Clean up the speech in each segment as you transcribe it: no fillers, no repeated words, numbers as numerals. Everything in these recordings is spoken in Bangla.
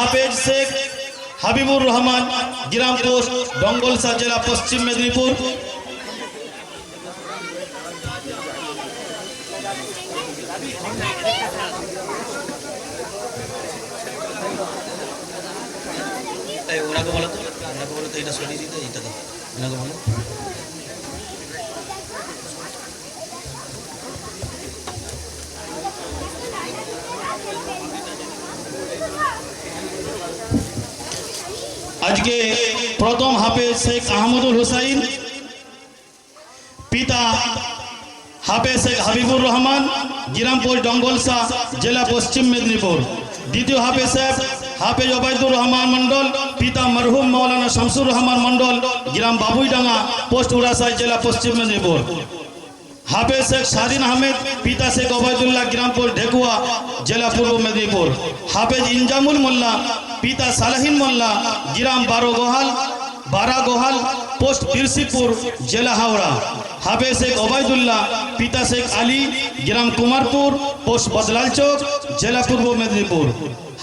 হাফেজ শেখ হাবিবুর রহমান, গ্রাম পোস্ট ডঙ্গলসা, জেলা পশ্চিম মেদিনীপুর। ওনাকে বলো তো এটা সরিয়ে দিতে, এটা দাও, ওনাকে বলো। আজকে প্রথম হাফেজ শেখ আহমদুল হুসাইন, পিতা হাফেজ শেখ হাবিবুর রহমান, গ্রাম পোস্ট ডঙ্গলসা, জেলা পশ্চিম মেদিনীপুর। দ্বিতীয় হাফেজ শেখ হাফেজ ওবায়দুর রহমান মন্ডল, পিতা মরহুম মৌলানা শামসুর রহমান মন্ডল, গ্রাম বাবুইডাঙ্গা, পোস্ট উড়াসাই, জেলা পশ্চিম মেদিনীপুর। হাফেজ শেখ স্বাধীন আহমেদ, পিতা শেখ ওবায়দুল্লাহ, গ্রাম পোস্ট ঢেকুয়া, জেলা পূর্ব মেদিনীপুর। হাফেজ ইনজামুল মোল্লা, পিতা সালাহিন মোল্লা, গ্রাম বারাগোহাল, পোস্ট বিরসিপুর, জেলা হাওড়া। হাফেজ শেখ ওবায়দুল্লাহ, পিতা শেখ আলী, গ্রাম কুমারপুর, পোস্ট বদলাল চৌক, জেলা পূর্ব মেদিনীপুর।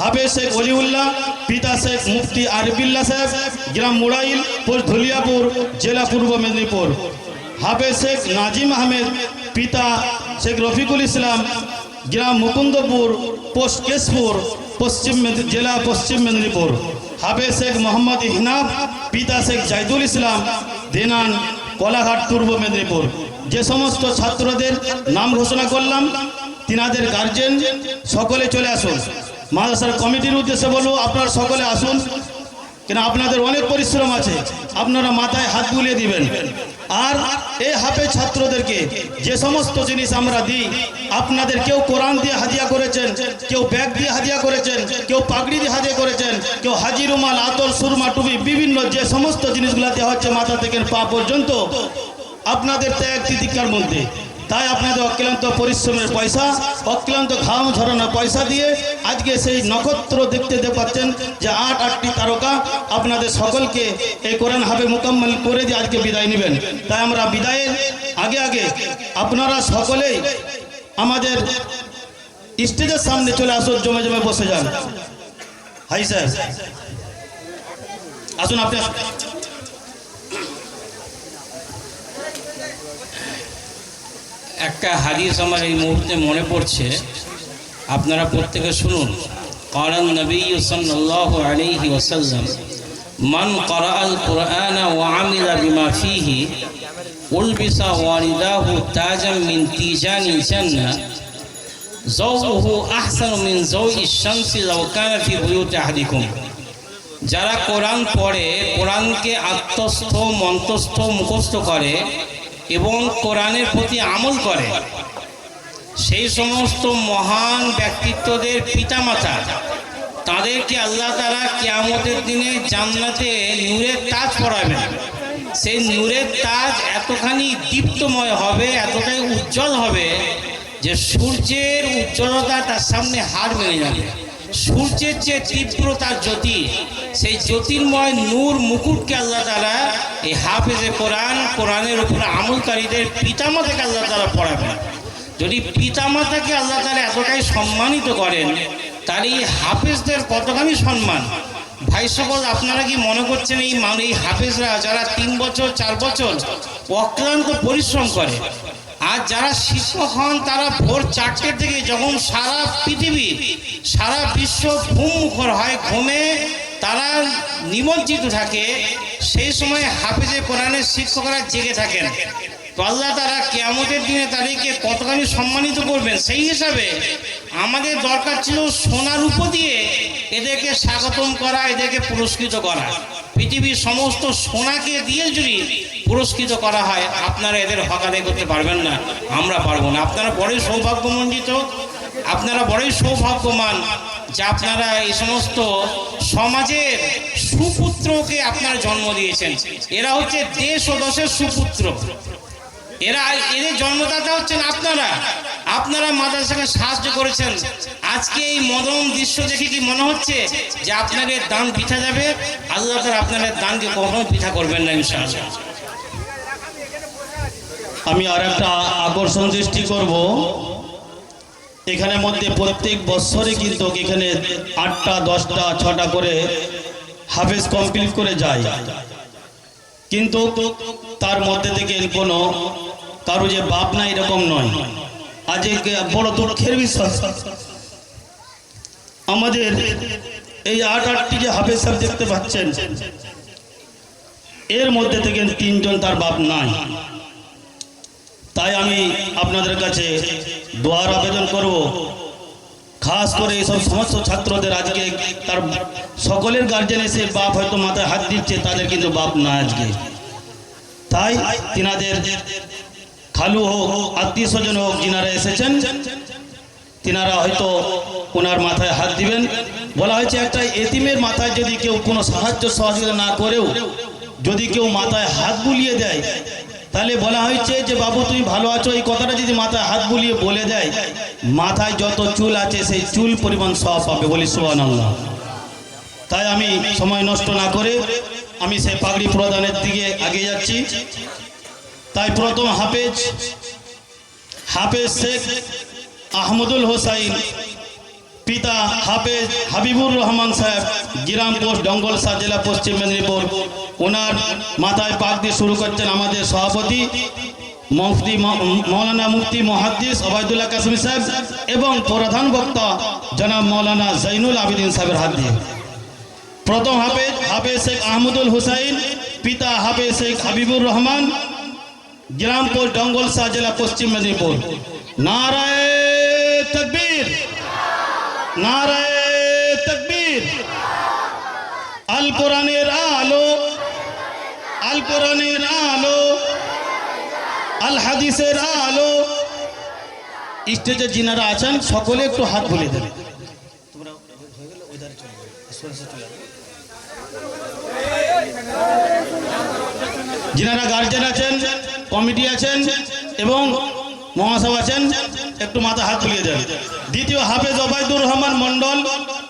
হাফেজ শেখ অলিউল্লাহ, পিতা শেখ মুফতি আরবিল্লা সাহেব, গ্রাম মুড়াইল, পোস্ট ধুলিয়াপুর, জেলা পূর্ব মেদিনীপুর। হাফেজ শেখ নাজিম আহমেদ, পিতা শেখ রফিকুল ইসলাম, গ্রাম মুকুন্দপুর, পোস্ট কেশপুর, জেলা পশ্চিম মেদিনীপুর। হাফেজ শেখ মোহাম্মদ ইহনাব, পিতা শেখ জাইদুল ইসলাম, দেনান, কোলাঘাট, পূর্ব মেদিনীপুর। যে সমস্ত ছাত্রদের নাম ঘোষণা করলাম, তিনাদের গার্জেন সকলে চলে আসুন। মাদ্রাসার কমিটির উদ্দেশ্যে বলবো, আপনারা সকলে আসুন, কেন আপনাদের অনেক পরিশ্রম আছে, আপনারা মাথায় হাত বুলিয়ে দিবেন। আর এই হাফেজ ছাত্রদেরকে যে সমস্ত জিনিস আমরা দিই, আপনাদের কেউ কোরআন দিয়ে হাদিয়া করেছেন, কেউ ব্যাগ দিয়ে হাদিয়া করেছেন, কেউ পাগড়ি দিয়ে হাদিয়া করেছেন, কেউ হাজি রুমাল, আতর, সুরমা, টুপি, বিভিন্ন যে সমস্ত জিনিসগুলো দেওয়া হচ্ছে মাথা থেকে পা পর্যন্ত, আপনাদের ত্যাগ তিতিক্ষার মধ্যে। তাই আপনাদের অক্লান্ত পরিশ্রমের পয়সা, অক্লান্ত ঘাম ঝরানোর পয়সা দিয়ে আজকে সেই নক্ষত্র দেখতে পাচ্ছেন যে আটটি তারকা আপনাদের সকলকে এই কোরআন হাফে মোকাম্মল করে দিয়ে আজকে বিদায় নেবেন। তাই আমরা বিদায়ের আগে আপনারা সকলেই আমাদের স্টেজের সামনে চলে আসুন, জমে জমে বসে যান। হাই স্যার, আসুন আপনি। একটা হাদিস আমার এই মুহূর্তে মনে পড়ছে, আপনারা প্রত্যেকে শুনুন। ক্বালান নবী সাল্লাল্লাহু আলাইহি ওয়াসাল্লাম, মান ক্বারাআল কুরআনা ওয়া আমিলা বিমা ফীহি উলবিসা ওয়ালিদাহু তাজাম মিন তিজানিল জান্নাহ যাওহু আহসানু মিন যাওইশ শামসি লাউ কানা ফি বুয়ুতি আহাদিকুম। যারা কোরআন পড়ে, কোরআনকে আত্মস্থ, মন্তস্থ, মুখস্থ করে এবং কোরআনের প্রতি আমল করে, সেই সমস্ত মহান ব্যক্তিত্বদের পিতামাতা, তাদেরকে আল্লাহ তাআলা কিয়ামতের দিনে জান্নাতে নূরের তাজ পরাবেন। সেই নূরের তাজ এতখানি দীপ্তময় হবে, এতটাই উজ্জ্বল হবে যে সূর্যের উজ্জ্বলতা তার সামনে হার মেনে যাবে। সূর্যের যে তীব্র তার জ্যোতি, সেই জ্যোতির্ময় নূর মুকুটকে আল্লাহ তাআলা এই হাফেজে কোরআন, কোরআনের উপর আমলকারীদের পিতামাতাকে আল্লাহ তাআলা পড়াবেন। যদি পিতামাতাকে আল্লাহ তাআলা এতটাই সম্মানিত করেন, তাহলে এই হাফেজদের কতখানি সম্মান। ভাই সকল, আপনারা কি মনে করছেন এই হাফেজরা যারা 3 বছর 4 বছর অক্লান্ত পরিশ্রম করে, আর যারা শিক্ষক হন তারা ভোর 4টে থেকে, যখন সারা পৃথিবী, সারা বিশ্ব ঘুমমুখর হয়, ঘুমে তারা নিমজ্জিত থাকে, সেই সময় হাফেজে কোরআনের শিক্ষকরা জেগে থাকেন। তো আল্লাহ তারা কিয়ামতের দিনে তাদেরকে কতখানি সম্মানিত করবেন। সেই হিসাবে আমাদের দরকার ছিল সোনার রূপ দিয়ে এদেরকে স্বাগতম করা, এদেরকে পুরস্কৃত করা। পৃথিবীর সমস্ত সোনাকে দিয়ে যদি পুরস্কৃত করা হয়, আপনারা এদের হক আদায় করতে পারবেন না, আমরা পারবো না। আপনারা বড়ই সৌভাগ্যমণ্ডিত, আপনারা বড়ই সৌভাগ্যমান যে আপনারা এই সমস্ত সমাজের সুপুত্রকে আপনারা জন্ম দিয়েছেন। এরা হচ্ছে দেশ ও দশের সুপুত্র, এদের জন্মদাতা হচ্ছেন আপনারা। আপনারা মাদ্রাসাকে সাহায্য করেছেন। আজকে এই মনোরম দৃশ্য দেখে কি মনে হচ্ছে যে আপনাদের দান পিঠা যাবে? আল্লাহ তাআলা আপনাদের দানকে কখনো পিঠা করবেন না ইনশাআল্লাহ। আমি আর একটা আকর্ষণ সৃষ্টি করব। এখানের মধ্যে প্রত্যেক বছরে কিন্তু এখানে 8টা 10টা 6টা করে হাফেজ কমপ্লিট করে যায়, কিন্তু তার মধ্যে থেকে কোনো কারো যে বাপ না এরকম নয়। আজ বড় দুঃখের বিষয়, আমাদের এই 8টি যে হাফেজ সাহেব দেখতে পাচ্ছেন, এর মধ্যে থেকে 3 জন তার বাপ নাই। তাই আমি আপনাদের কাছে দোয়ার আবেদন করব, খাস করে এইসব সমস্ত ছাত্রদের আজকে তার সকলের গার্জেন এসে বাপ হয়তো মাথায় হাত দিচ্ছে, তাদের কিন্তু বাপ না আজকে। তাই তিনাদের খালু হোক, আত্মীয় স্বজন হোক, যিনারা এসেছেন তিনারা হয়তো ওনার মাথায় হাত দিবেন। বলা হয়েছে একটা এতিমের মাথায় যদি কেউ কোনো সাহায্য সহযোগিতা না করেও যদি কেউ মাথায় হাত বুলিয়ে দেয়, তাহলে বলা হয়েছে যে বাবু তুমি ভালো আছো, এই কথাটা যদি মাথায় হাত বুলিয়ে বলে দেয়, মাথায় যত চুল আছে সেই চুল পরিমাণ সওয়াব পাবে, বলি সুবহানাল্লাহ। তাই আমি সময় নষ্ট না করে আমি সেই পাগড়ি প্রদানের দিকে এগিয়ে যাচ্ছি। তাই প্রথম হাফেজ শেখ আহমদুল হোসাইন, পিতা হাফেজ হাবিবুর রহমান সাহেব, গ্রাম পোস্ট ডঙ্গলসা, জেলা পশ্চিম মেদিনীপুর। ওনার মাথায় পাক দিয়ে শুরু করছেন আমাদের সভাপতি মুফতি মৌলানা মুফতি মুহাদ্দিস ওবায়দুল্লাহ কাসেমি সাহেব এবং প্রধান বক্তা জনাব মৌলানা জৈনুল আবেদিন সাহেবের হাত দিয়ে। প্রথম হাফেজ শেখ আহমদুল হোসাইন, পিতা হাফেজ শেখ হাবিবুর রহমান, গ্রাম পোস্ট ডঙ্গলসা, জেলা পশ্চিম মেদিনীপুর। নারায়ে তাকবীর, নারায়ে তাকবীর। আল কোরআনের আলো, আল কোরআনের আলো, আল হাদিসের আলো। স্টেজে যিনারা আছেন সকলে একটু হাত বলে দেন। যিনারা গার্জেন আছেন, কমিটি আছেন এবং মহাসভা আছেন, একটু মাথা হাত বুলিয়ে দেন। দ্বিতীয় হাফেজ ওবায়দুর রহমান মন্ডল,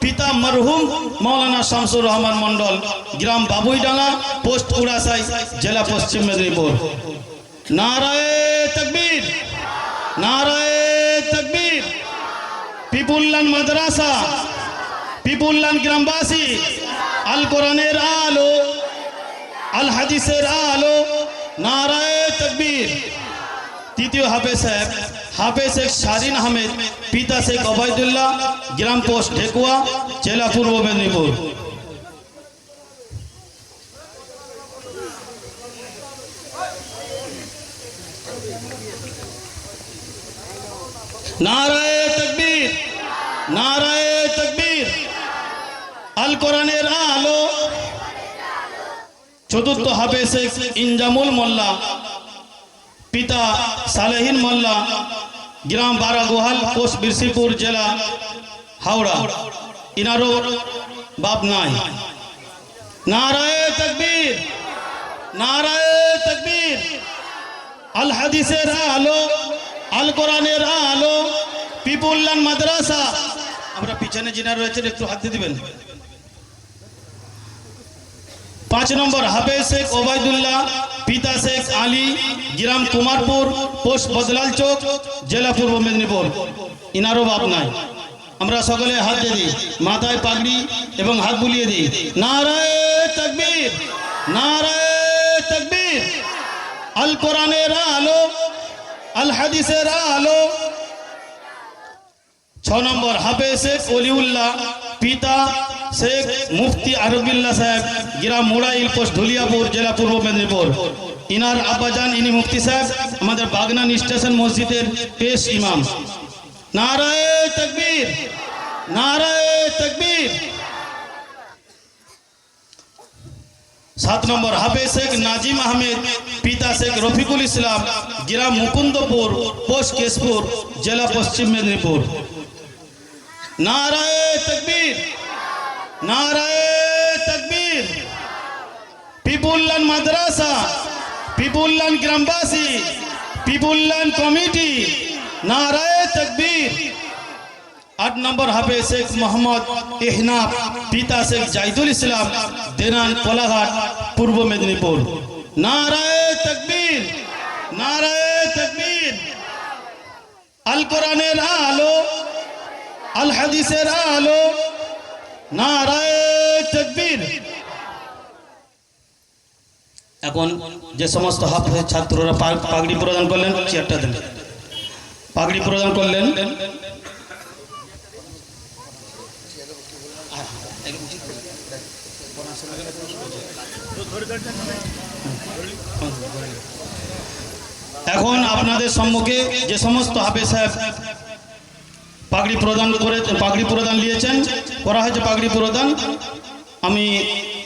পিতা মরহুম মৌলানা শামসুর রহমান মন্ডল, গ্রাম বাবুইডাঙ্গা, পোস্ট উড়াসাই, জেলা পশ্চিম মেদিনীপুর। নারায়ে তাকবীর, নারায়ে তাকবীর। পিপুল্লান মাদ্রাসা, পিপুল্লান গ্রামবাসী, আল কোরআনের আলো, আল হাদিসের আলো। নারায়ে তাকবীর। তৃতীয় হাফেজ শেখ শারিন আহমেদ, পিতা শেখ ওবায়দুল্লাহ, গ্রাম পোস্ট ঢেকুয়া, জেলা পূর্ব মেদিনীপুর। নারায়ে তাকবীর, নারায়ে তাকবীর। আল কোরআনের আলো। চতুর্থ হাফেজ শেখ ইনজামুল মোল্লা, পিতা সালেহিন মোল্লা, গ্রাম বারাগোহাল, পোস্ট বিরসিপুর, জেলা হাওড়া। ইনারও বাপ নাই। নারায়ে তাকবীর, নারায়ে তাকবীর। আল হাদিসের আলো, আল কোরআনের আলো, পিপুল্লান মাদ্রাসা। আমরা পিছনে যিনারা রয়েছেন একটু হাত দিয়ে দিবেন। 5 নম্বর হাফেজ শেখ ওবায়দুল্লাহ, পিতা শেখ আলী, গ্রাম কুমারপুর, পোস্ট বদলাল চৌক, জেলা পূর্ব মেদিনীপুর। ইনারও বাপ নাই। আমরা সকলে হাত দিয়ে দিই, মাথায় পাগড়ি এবং হাত বুলিয়ে দিই। নারায়ে তাকবীর, নারায়ে তাকবীর। আল কোরআনের আলো, আল হাদিসের আলো। 6 নম্বর হাফেজ শেখ ওলিউল্লাহ, পিতা শেখ মুফতি আরবিল্লাহ সাহেব, গ্রাম মুড়াইল, পোস্ট ধুলিয়াপুর, জেলা পূর্ব মেদিনীপুর। ইনার আব্বাজান ইনি মুফতি সাহেব, আমাদের বাগনান স্টেশন মসজিদের পেশ ইমাম। নারায়ে তাকবীর, নারায়ে তাকবীর। 7 নম্বর হাফেজ শেখ নাজিম আহমেদ, পিতা শেখ রফিকুল ইসলাম, গ্রাম মুকুন্দপুর, পোস্ট কেশপুর, জেলা পশ্চিম মেদিনীপুর। নারায়ে তাকবীর, নারায়ে তাকবীর। পিপুল্লান মাদ্রাসা, পিপুল্লান গ্রামবাসী, পিপুল্লান কমিটি। নারায়ে তাকবীর। 8 নম্বর হাফেজ শেখ মোহাম্মদ ইহনাব, পিতা শেখ জাহিদুল ইসলাম, দেনান কোলাঘাট, পূর্ব মেদিনীপুর। নারায়ে তাকবীর, নারায়ে তাকবীর। আল কোরআনের আলো, আল হাদিসের আলো, নারায়ে তাকবীর। এখন যে সমস্ত হাফেজ ছাত্ররা পাগড়ি প্রদান করলেন, চেয়ারটা দেন, পাগড়ি প্রদান করলেন, এখন আপনাদের সম্মুখে যে সমস্ত হাফেজ সাহেব পাগড়ি প্রদান নিয়েছেন, করা হয়েছে পাগড়ি প্রদান, আমি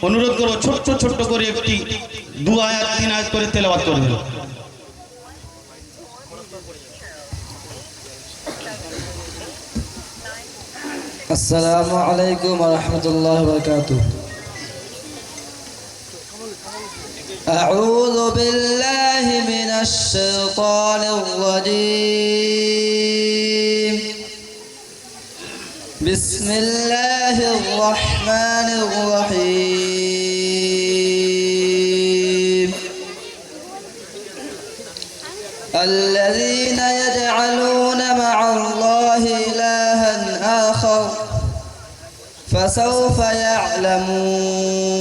অনুরোধ করব ছোট্ট ছোট্ট করে একটি 2 আয়াত 3 আয়াত করে তেলাওয়াত করবেন। আসসালামু আলাইকুম ওয়া রাহমাতুল্লাহি ওয়া বারাকাতুহু। أعوذ بالله من الشيطان الرجيم. بسم الله الرحمن الرحيم. الذين يجعلون مع الله إلها آخر فسوف يعلمون.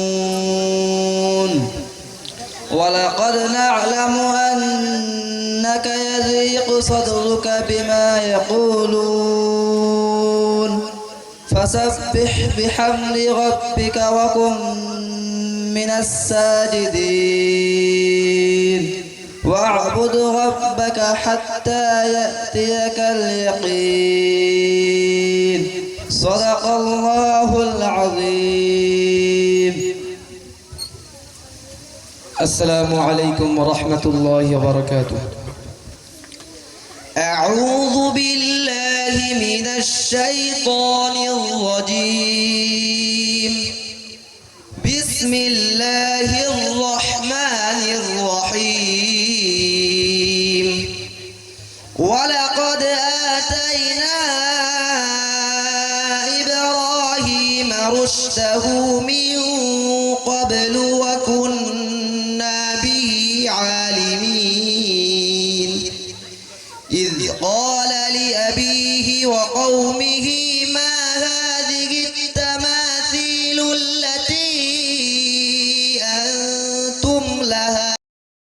ولقد نعلم أنك يضيق صدرك بما يقولون فسبح بحمد ربك وكن من الساجدين واعبد ربك حتى يأتيك اليقين. صدق الله العظيم. السلام عليكم ورحمة الله وبركاته. أعوذ بالله من الشيطان الرجيم. بسم الله الرحمن الرحيم. ولقد آتينا إبراهيم رشده من قبل وكنا به عالمين. إذ قال لأبيه وقومه